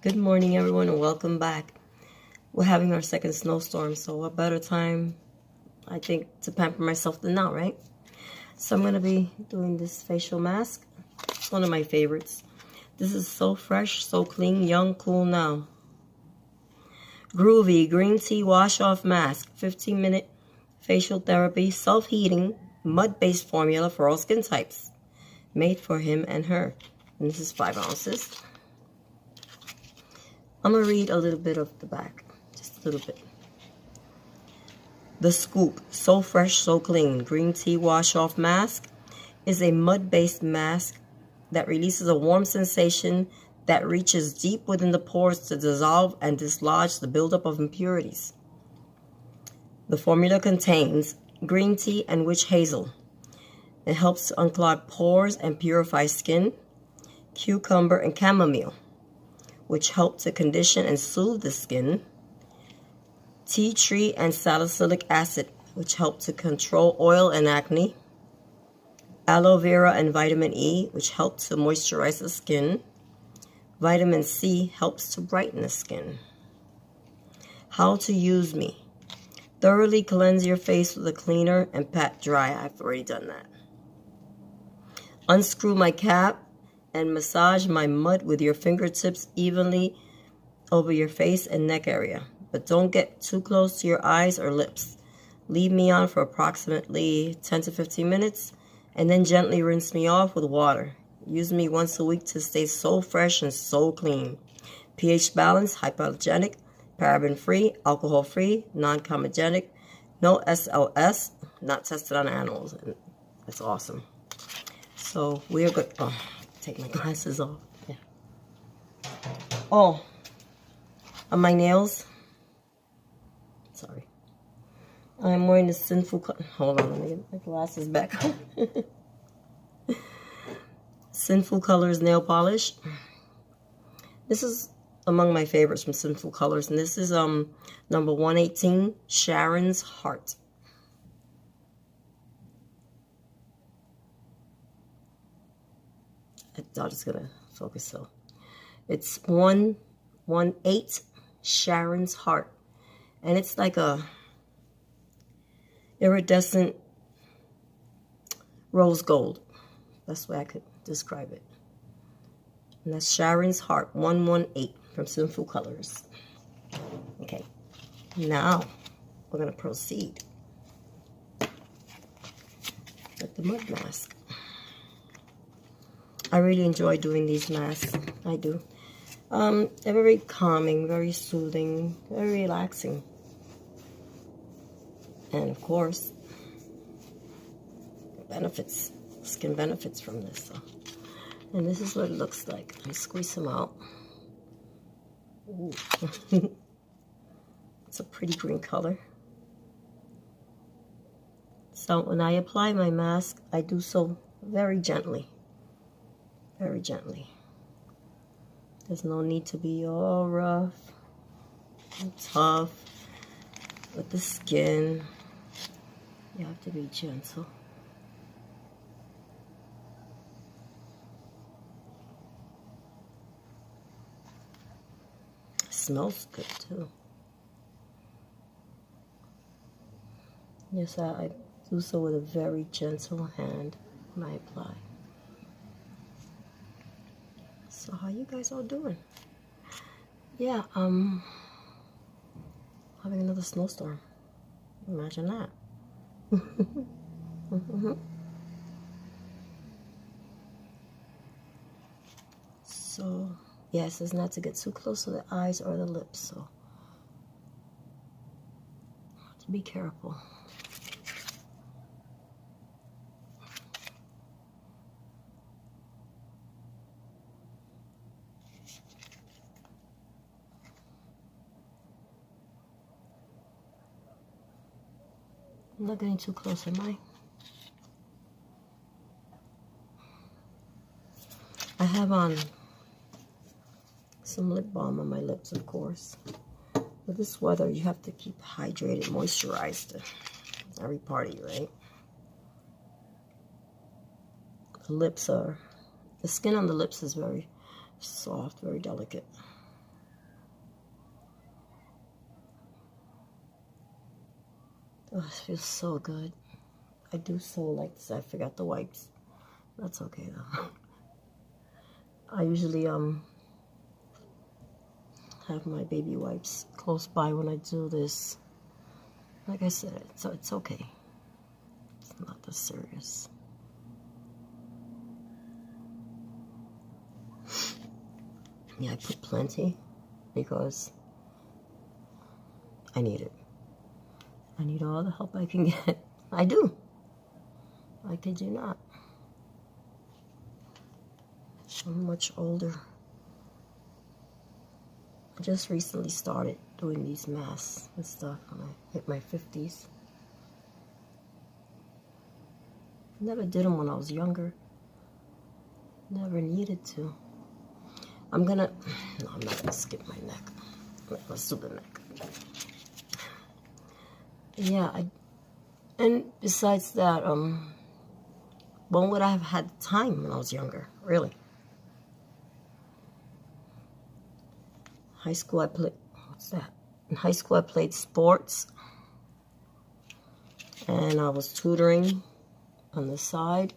Good morning, everyone, and welcome back. We're having our second snowstorm, so what better time, I think, to pamper myself than now, right? So I'm going to be doing this facial mask. It's one of my favorites. This is so fresh, so clean, young, cool now. Groovy Green Tea Wash Off Mask, 15-minute facial therapy, self-heating, mud-based formula for all skin types. Made for him and her. And this is 5 ounces. I'm going to read a little bit of the back, just a little bit. The Scoop, so fresh, so clean, green tea wash-off mask is a mud-based mask that releases a warm sensation that reaches deep within the pores to dissolve and dislodge the buildup of impurities. The formula contains green tea and witch hazel. It helps to unclog pores and purify skin, cucumber and chamomile, which help to condition and soothe the skin, tea tree and salicylic acid, which help to control oil and acne, aloe vera and vitamin E, which help to moisturize the skin, vitamin C helps to brighten the skin. How to use me. Thoroughly cleanse your face with a cleaner and pat dry. I've already done that. Unscrew my cap and massage my mud with your fingertips evenly over your face and neck area. But don't get too close to your eyes or lips. Leave me on for approximately 10 to 15 minutes and then gently rinse me off with water. Use me once a week to stay so fresh and so clean. pH balanced, hypoallergenic, paraben-free, alcohol-free, non-comedogenic, no SLS, not tested on animals. That's awesome. So we're good. Oh, take my glasses off. Yeah. Oh, on my nails. Sorry. I'm wearing the Sinful. Hold on, let me get my glasses back. Sinful Colors nail polish. This is among my favorites from Sinful Colors, and this is number 118, Sharon's Heart. I thought it's gonna focus, so it's 118, Sharon's Heart, and it's like a iridescent rose gold. That's the way I could describe it. And that's Sharon's Heart 118 from Sinful Colors. Okay, now we're gonna proceed with the mud mask. I really enjoy doing these masks. I do. They're very calming, very soothing, very relaxing. And of course, benefits, skin benefits from this. So. And this is what it looks like. I squeeze them out. Ooh. It's a pretty green color. So when I apply my mask, I do so very gently. Very gently. There's no need to be all rough and tough with the skin. You have to be gentle. It smells good too. Yes, I do so with a very gentle hand when I apply. So how you guys all doing? Yeah, having another snowstorm. Imagine that. So, yeah, it says not to get too close to the eyes or the lips, so have to be careful. I'm not getting too close, am I? I have on some lip balm on my lips, of course. With this weather, you have to keep hydrated, moisturized every part of you, right? The lips are, the skin on the lips is very soft, very delicate. Oh, it feels so good. I do so like this. I forgot the wipes. That's okay though. I usually have my baby wipes close by when I do this. Like I said, it's okay. It's not that serious. Yeah, I put plenty because I need it. I need all the help I can get. I do. I kid you not. I'm much older. I just recently started doing these masks and stuff when I hit my 50s. Never did them when I was younger. Never needed to. No, I'm not gonna skip my neck. Let's do the neck. Yeah, and besides that, when would I have had time when I was younger, really? High school, what's that? In high school, I played sports, and I was tutoring on the side.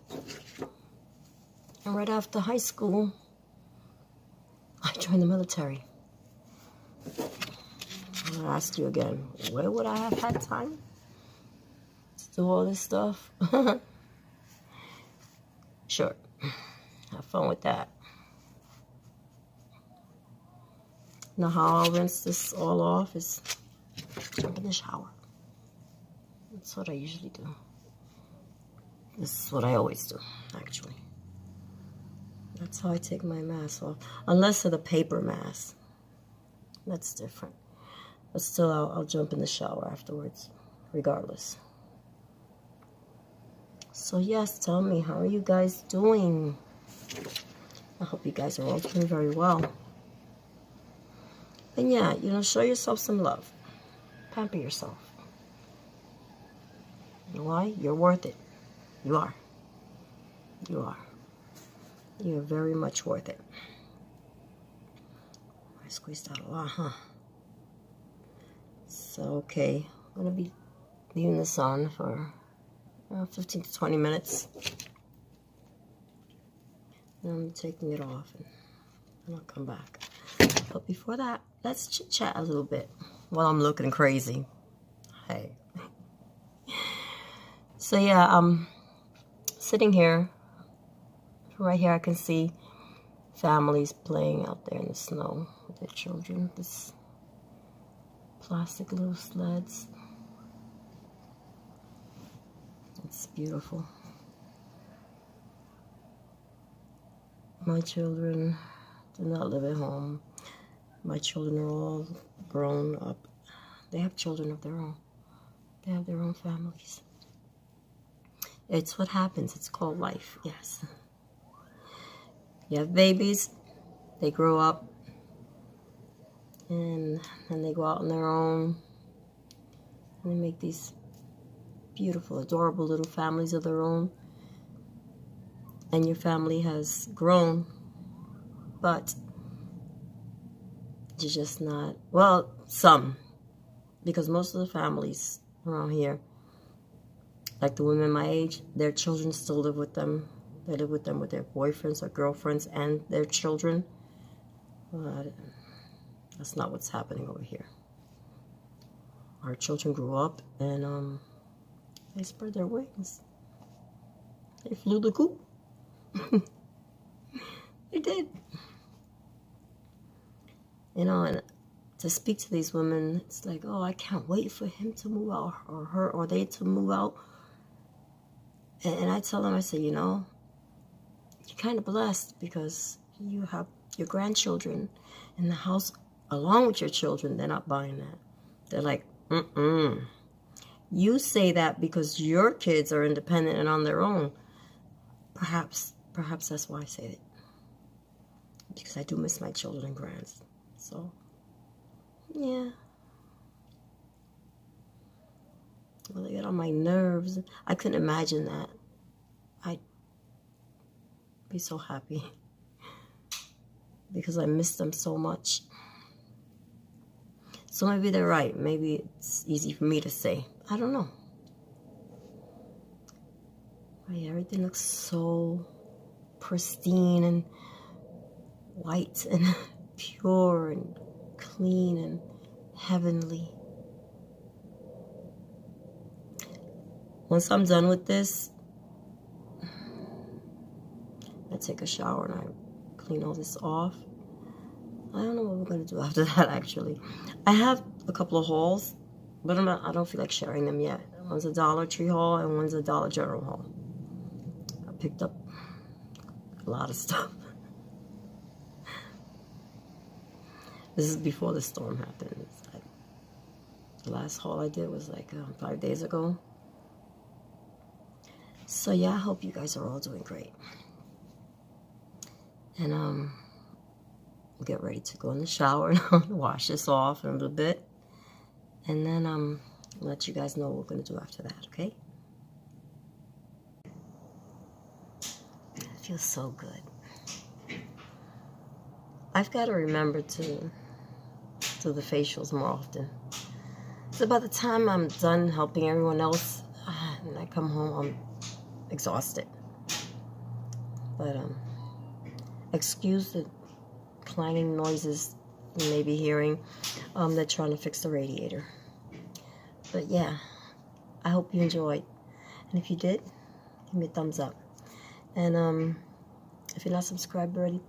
And right after high school, I joined the military. I'll ask you again, where would I have had time to do all this stuff? Sure, have fun with that. Now how I'll rinse this all off is jump in the shower. That's what I usually do. This is what I always do, actually. That's how I take my mask off. Unless it's a paper mask. That's different. But still, I'll jump in the shower afterwards, regardless. So yes, tell me, how are you guys doing? I hope you guys are all doing very well. And yeah, show yourself some love. Pamper yourself. You know why? You're worth it. You are. You are. You're very much worth it. I squeezed out a lot, huh? So, okay. I'm going to be leaving this on for 15 to 20 minutes. And I'm taking it off and I'll come back. But before that, let's chit-chat a little bit while I'm looking crazy. Hey. So yeah, I'm sitting here. Right here I can see families playing out there in the snow with their children. This plastic little sleds. It's beautiful. My children do not live at home. My children are all grown up. They have children of their own. They have their own families. It's what happens. It's called life, yes. You have babies, they grow up, and then they go out on their own, and they make these beautiful, adorable little families of their own. And your family has grown, but you're just not, well, some, because most of the families around here, like the women my age, their children still live with them. They live with them with their boyfriends or girlfriends and their children. But that's not what's happening over here. Our children grew up and they spread their wings. They flew the coop. They did. And to speak to these women, it's like, oh, I can't wait for him to move out or her or they to move out. And I tell them, I say, you're kind of blessed because you have your grandchildren in the house along with your children. They're not buying that. They're like, You say that because your kids are independent and on their own. Perhaps that's why I say it. Because I do miss my children and grands. So, yeah. Well, they get on my nerves. I couldn't imagine that. I'd be so happy. Because I miss them so much. So maybe they're right. Maybe it's easy for me to say. I don't know. But yeah, everything looks so pristine and white and pure and clean and heavenly. Once I'm done with this, I take a shower and I clean all this off. I don't know what we're going to do after that, actually. I have a couple of hauls, but I don't feel like sharing them yet. One's a Dollar Tree haul and one's a Dollar General haul. I picked up a lot of stuff. This is before the storm happened. Like, the last haul I did was like 5 days ago. So yeah, I hope you guys are all doing great. And we'll get ready to go in the shower and wash this off in a little bit. And then I'll let you guys know what we're going to do after that, okay? It feels so good. I've got to remember to do the facials more often. So by the time I'm done helping everyone else and I come home, I'm exhausted. But excuse the clanging noises you may be hearing. They're trying to fix the radiator. But yeah, I hope you enjoyed. And if you did, give me a thumbs up. And if you're not subscribed already,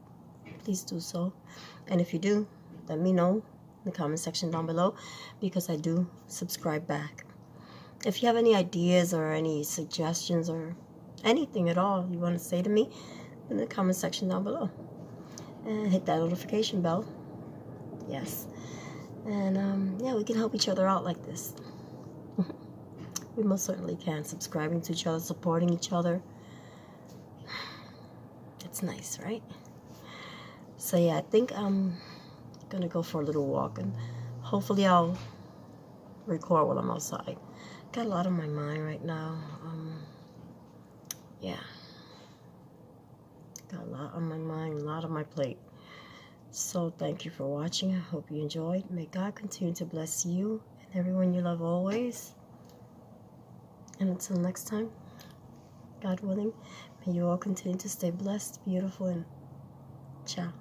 please do so. And if you do, let me know in the comment section down below, because I do subscribe back. If you have any ideas or any suggestions or anything at all you want to say to me, in the comment section down below. And hit that notification bell. Yes. And yeah, we can help each other out like this. We most certainly can. Subscribing to each other, supporting each other. It's nice, right? So yeah, I think I'm gonna go for a little walk, and hopefully I'll record while I'm outside. Got a lot on my mind right now. Yeah, got a lot on my mind, a lot on my plate. So thank you for watching. I hope you enjoyed. May God continue to bless you and everyone you love always. And until next time, God willing, may you all continue to stay blessed, beautiful, and ciao.